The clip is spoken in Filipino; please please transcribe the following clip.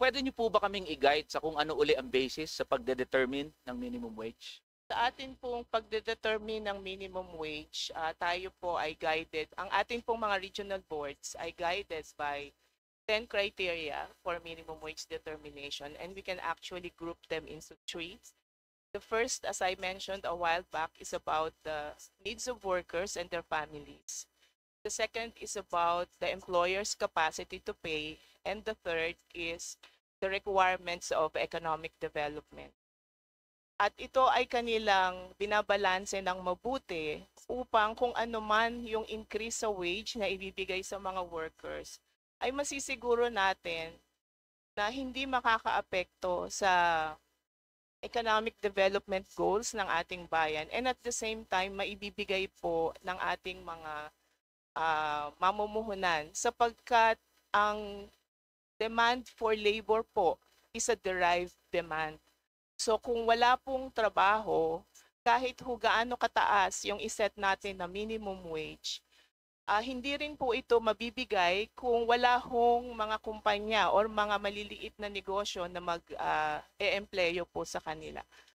Puwede niyo po ba kaming i-guide sa kung ano uli ang basis sa pagde-determine ng minimum wage? Sa atin pong pagde-determine ng minimum wage, tayo po ay guided, ang atin pong mga regional boards ay guided by 10 criteria for minimum wage determination, and we can actually group them into three. The first, as I mentioned a while back, is about the needs of workers and their families. The second is about the employer's capacity to pay. And the third is the requirements of economic development. At ito ay kanilang binabalanse ng mabuti upang kung ano man yung increase sa wage na ibibigay sa mga workers ay masisiguro natin na hindi makakaapekto sa economic development goals ng ating bayan, and at the same time maibibigay po ng ating mga mamumuhunan, sapagkat ang demand for labor po is a derived demand. So kung wala pong trabaho, kahit ho gaano kataas yung iset natin na minimum wage, hindi rin po ito mabibigay kung wala hong mga kumpanya or mga maliliit na negosyo na mag-eempleyo po sa kanila.